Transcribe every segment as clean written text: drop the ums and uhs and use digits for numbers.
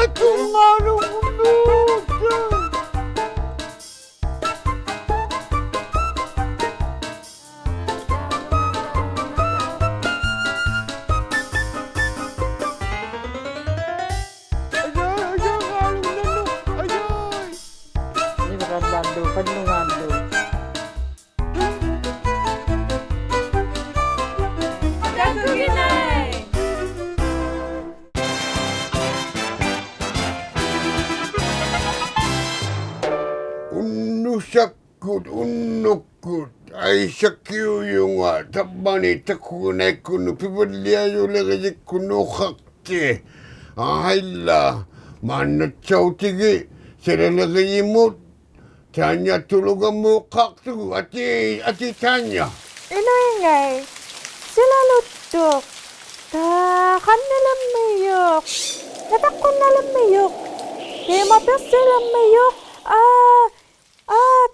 Isaaci tabani Takuginai piᕙᓪᓗααᓅ ahilla manatsautigi seralagayimut tanya tulugamuqaqtugu ati tanya inoingay sila lutuk ta kannilammiyuk tatakkunnalamiyuk timapirsilammiyuk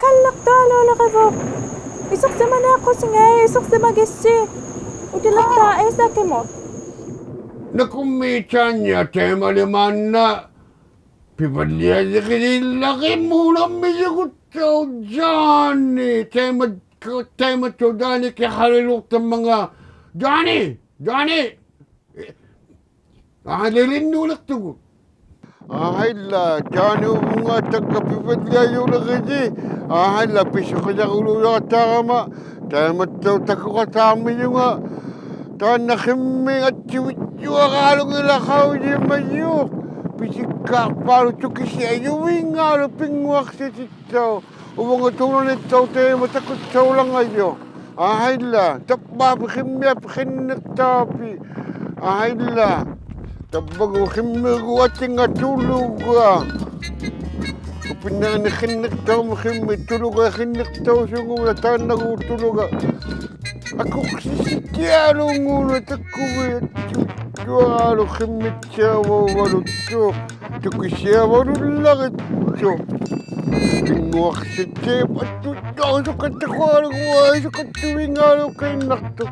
kallaqtaalulaqivuk isuqsimanaaqqusingay isuqsimagissi utilaqta ăisäkimut nakummitanya temalimanna piᕙᓪᓗααᓅ tema Johnny kihaliluktan mga Johnny lilinulaktugu ahilla Johnny mga taga piᕙᓪᓗαᓅ ahilla pisukajagululaqataqama tema takuqataamiyunga taannakhimmi attiwitjuaqaalungilaqaujimmayuuq pisikkaarpaalu tukisiayuvinngaalu pinguaqsitittau uvungutuulunittau teema takutsaulangayo ahilla tappaapi khimmiapi khinniqtaapi ahilla tabbagu khimmigu atingatuluga upinnaani khinniqtau khimmi tuluga khinniqtau sunguga taannagu tuluga akuksisitialungulu takkuvi jualu khimmitsiavavaluttu tukisiavalullagittu pinguaqsitteep attuttoosukattakhualuguaisukattuvinngaalu kinnartu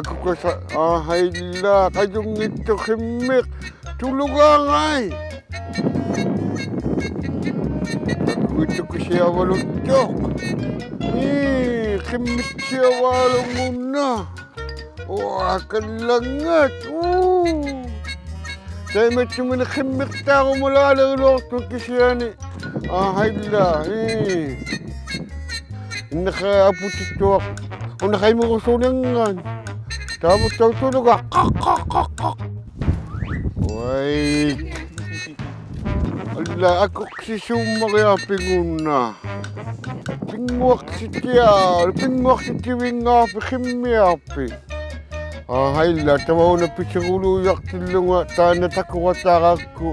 akukasa ahilla qajungittu khimmiq tulugaangai tukisiavaluttu khimmitsiavalunguna kallangat taimattumini khimmiqtaaqumulaalagilortu kisiani ahilla innaka aputittuaq unaqaimuqusuunangaan taamuttautuluga wai alla akuksisuummaqiaapingunna pinguaqsitivinngaapi khimmiaappi ahilla tamauna pisaguluyartillunga taana takuqataaqaakku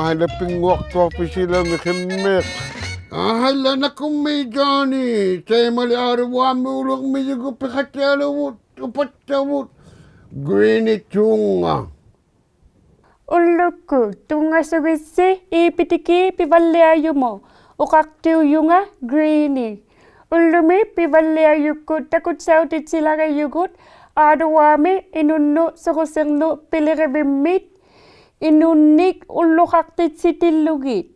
ahilla pinguaqtuarpi silami khimmiq ahilla nakummi Johnny taimali aarivuammiuluqmiyugu piqatialuvut upattavut guinitunga ullukku tungasugisi ipitiki piᕙᓪᓗαᓅ uqaqtiuyunga greeni ullumi piᕙᓪᓗαᓅᒃkuთ takutsautit aaduwaami inunnu suqusernu pilirivimmit inunnik ulluqaqtitsitillugit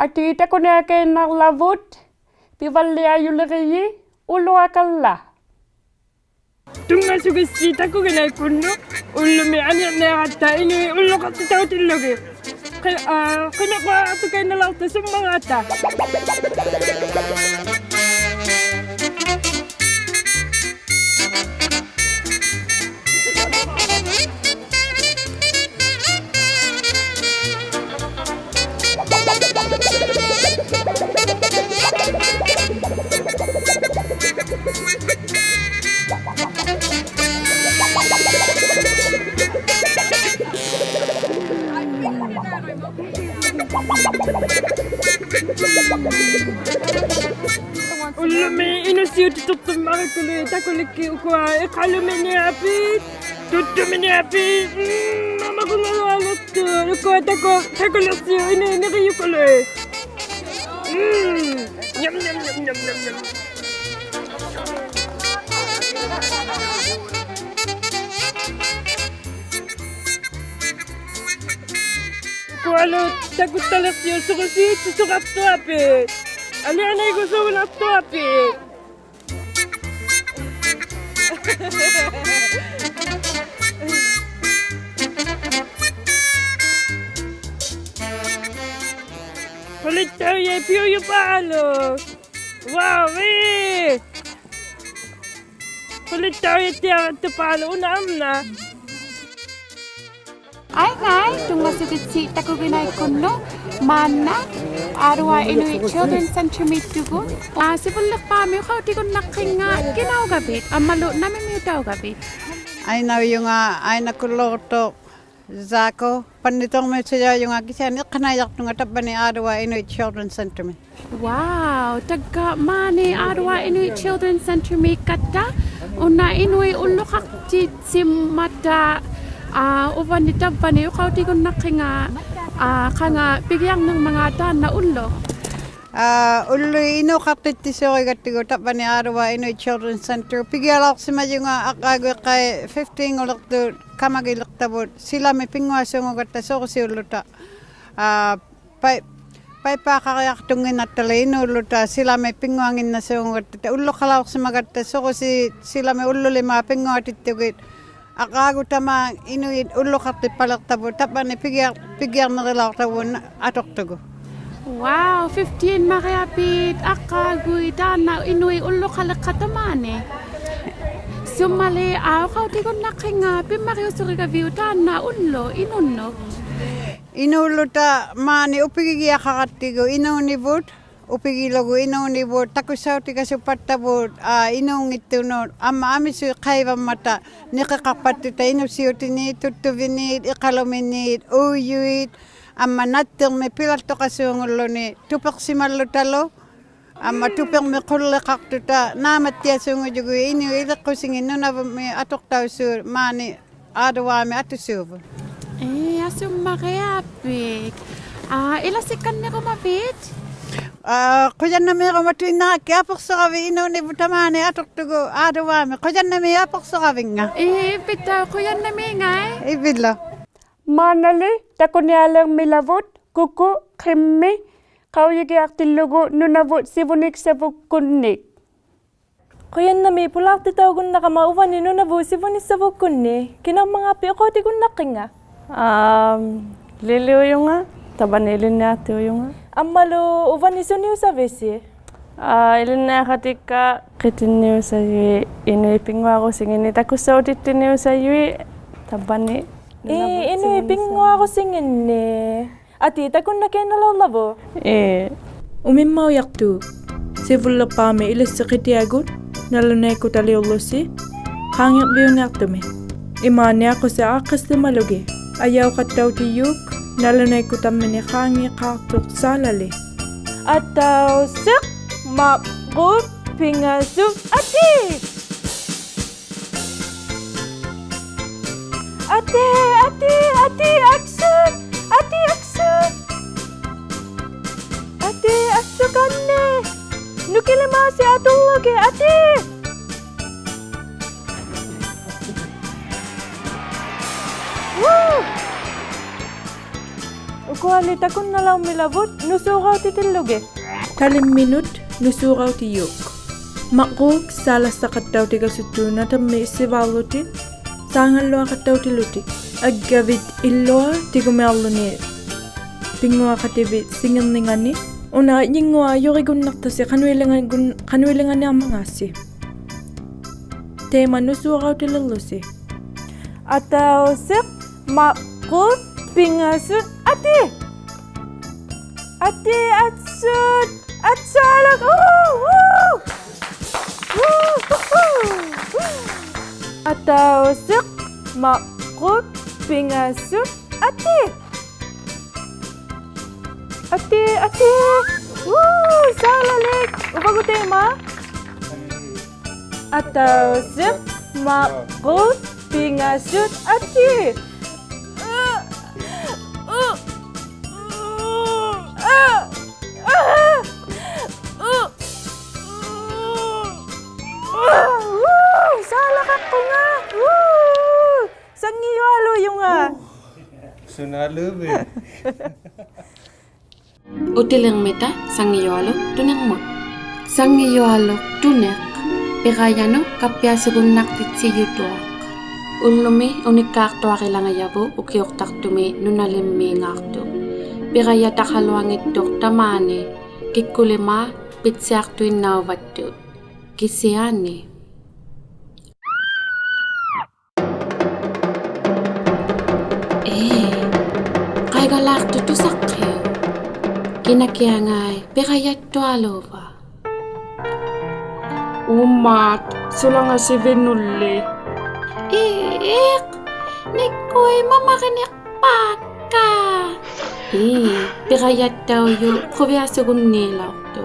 atiitakunaakainnarlavut piᕙᓪᓗαᓅ ulluaqalla tungasugisi Takuginai kunnu ullumi aniarneeratta ini ulluqaqtitautilugi qinaquaartukainnalarta summagaata ullumi inusiutituttummarikuli takulikki ukua iqaluminiapit tuttuminiapit mamakunalualuttu ukua takulersiu iniriyukulu nyam nyam nyam nyam nyam nyam kualo takutalakyo sukasit sukapto apit. Alianay ko sukunapto apit. Kulit tayo yung piyo palo. Wow, eh! Kulit tayo yung palo. Una-amna. Ay ngay, tungo sa si Takuginai kunno, mana, arwa Inuit Children's Center mitugo. Sibulak pa mi kau tikon nakinga kinaw gabit, amalo namin mi daw gabit. Ay na yung ay nakuloto zako panitong me siya yung akisan kanayak nung atap ni arwa Inuit Children's Center mi. Wow, taga mani arwa Inuit Children's Center mi kata, una Inuit ᓅᖃtiᓪᓗ지ৎ simata. Uban ni tabani kau tikon nakinga kanga bigyan ng mga dan na ulo. Ulo ᓅᖃtiᓪᓗatiᓪ gatigo tapani arwa Inuit Children's Center. Pigyalak si majunga akago kay 15 ulok to kamagilak tabot. Sila may pingwasong gata so si uluta. Pai pakakayak tungin at talino uluta sila may pingwangin na so gata. Ulo kalawak si magata so si sila may ulo lima pingwatit Akago tama Inuit ᓅᖃtiᓪᓗ palak tabo tapani pigyar narilak tabo atok tago. Wow, 15 makayapit akagoy dana Inuit ᓅᖃtiᓪᓗ katamane. Sumali kau tikon nakinga pimario suri ka view dana ulo inunno. Inuluta mani upigiya kakatigo Nunavut. Upigilogo ᓅᓃᓅ takusaw tiga supatabo ᓅᖃᖃtiᓪᓗ amisu ᓃᓅᖃ nikakapatita ᓄnaᕘᒥ니 tutuvini ᓃᓅᓃ ᓄnaᕘ미t ᓻᒪᓗ pilalto kasunguloni tupaksimallutalo tupang kulle kaktuta namatya sungujugu ᓄnaᕘ굃kusingin nunavumi atoktausu mani adawami atusuvo. Asummakayapik. Ilasikan ni kumapit? Kujan na may kamatuin na kiapak sa kawi Nunavut tamane atok tugo adawami. Kujan na may apak sa kawi nga. Pita kuyan na may ngay? Ibilo. Manali, takunyalang milavut, kuku, kimmi, ᓃᓃᖃtiᓪᓗ Nunavut sivunik ᓃᓃᓃ. Kuyan na may pulak titawag na kamauvan ni Nunavut sivunik ᓃᓃᓃ. Kinang mga piyo tikon nakinga. Liliw nga, tabanilin natin yung nga. Amalo uvan ni sunyo sa vesi. Ilin na katika kitiniw sa yui inuy pingwa ko singin ni takusaw titiniw sa yui tabani. Inuy pingwa ko singin ni. Ati takun na kinalolabo. Umimmaw yaktu. Sivulla paame ilisikitiagut nalunay ko taliolosi. Hangyak biyo naktumi. Imani ako sa akas na malugi. Ayaw kataw tiyuk. Nalunay ko tamini kangi kaktuk salali. Ătăusăk mărup pingăsup ati. Ati aksut. Ati aksukanne. Nukilimasi atulluke ati. Kuali takun nalau milavut ᓄnaᕘᒥ니. Talim minut ᓄnaᕘ미yok. Makruk salas sa kataw tiga sutuna tammi sivalutin. Sangal loa kataw tilutik. Aggavit illoa tigumerluni. Pingwa katibit singil ningani. Una yingwa yorigun naktasi kanwilingan ni amangasi. Tema ᓄnaᕘ미lusi. Ătăusăk mărup pingăsup ati. Ati atsut. Atsalak. Ătăusăk mărup pingăsup ati. Ati. Salalik. Ubago tema. Ătăusăk mărup pingăsup ati. ᓄ나ᕘ미ᓄ나ᕘ미Utiling mita ᓴᓕ지ᔪ어ᓗ ᓄ나ᕘᒪ ᓴᓕ지ᔪ어ᓗ ᓄ나ᕘ ᓃꕗ야노 kappiasigunnartitsiutuaq Ullumi unikkaartuaqilangayavu ukiortartumi nunalemmиингаарту Пиᕋятахалуангиттур тамаани киккулимаа питсиартуиннауватту киссиаани Qaigalаарtu tusaqqiu Kinakiangai ПиᕋЯттуалуува Ummaat, sulangasivinulli. Iik nikkui mamarinerpaakka ПиᕋЯттауйу quviasugunniilaortu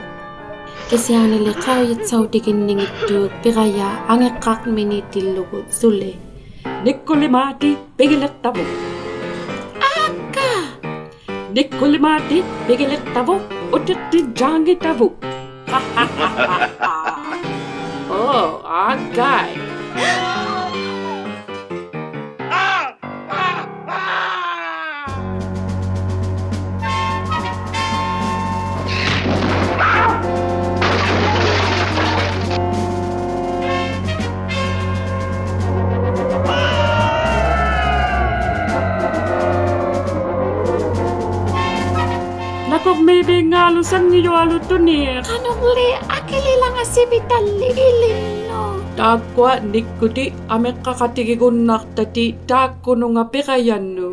Kisiaanili qaujitsautikиннигиттуук Пиᕋя ангеққарминитиллугу суле Nikkulimaati pigilettavu. Nikkulimaati pigilettavu utitti jaangitavu. Oh, agai. Nakogmibingalu ᓴᓕ지ᔪ어ᓗ Toonik. Kanuli akililangasivitalli ilinno Taakkua nikkuti ameqqaqatigigunnartati taakkununga piqayannu.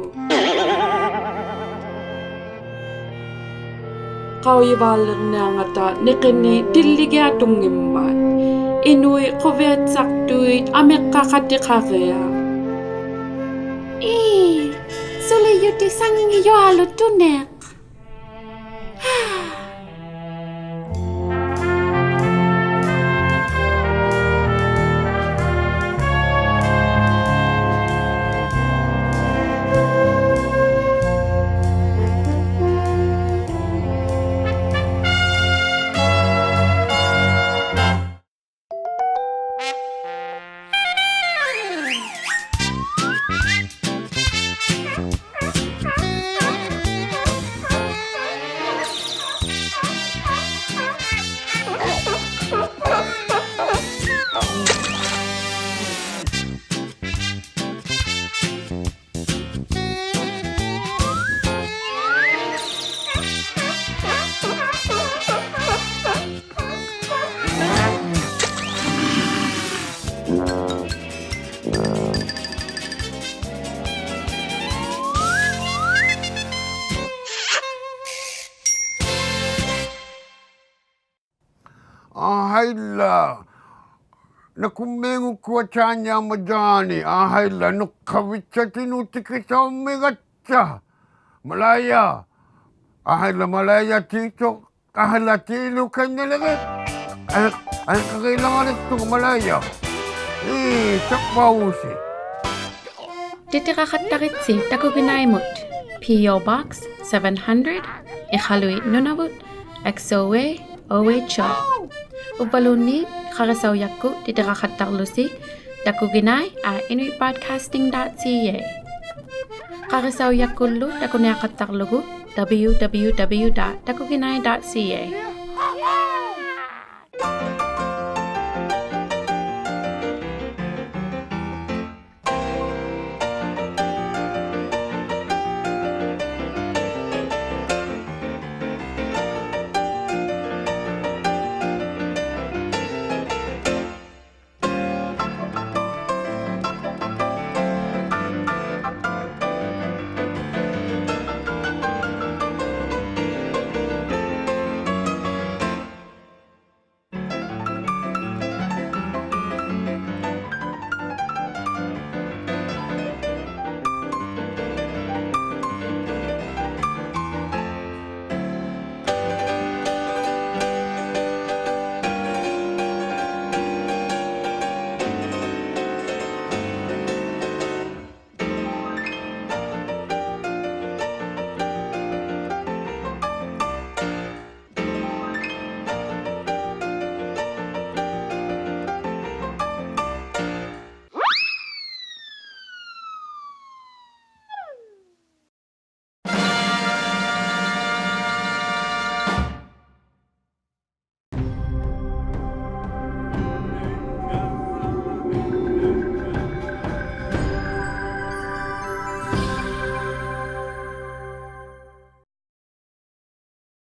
Qaujivaallerniangata niqinni tilligiatungimmaat. ᓄnaᕘmiartuit ameqqaqatiqaria. Suliyuti ᓴᓕ지ᔪ어ᓗ Toonik Ahayla. Nakumengu kuachanya majani. Ahayla nukavitsatinutikisaumigatsa. Malaya. Ahayla malaya tito. Ahayla tilo kanyalagat. Ay kakailangan ito malaya. ᓃᓃᓃ Titiraqattaritsi Takuginai P.O. Box 700 Nunavut ᓃᓪᓗᓈథ Upaluni ᓃnaᕐᓴ titiraqattarlusi Takuginai @inuitbroadcasting.ca ᓃnaᕐᓴkullu takuniaqattarlugu www.takuginai.ca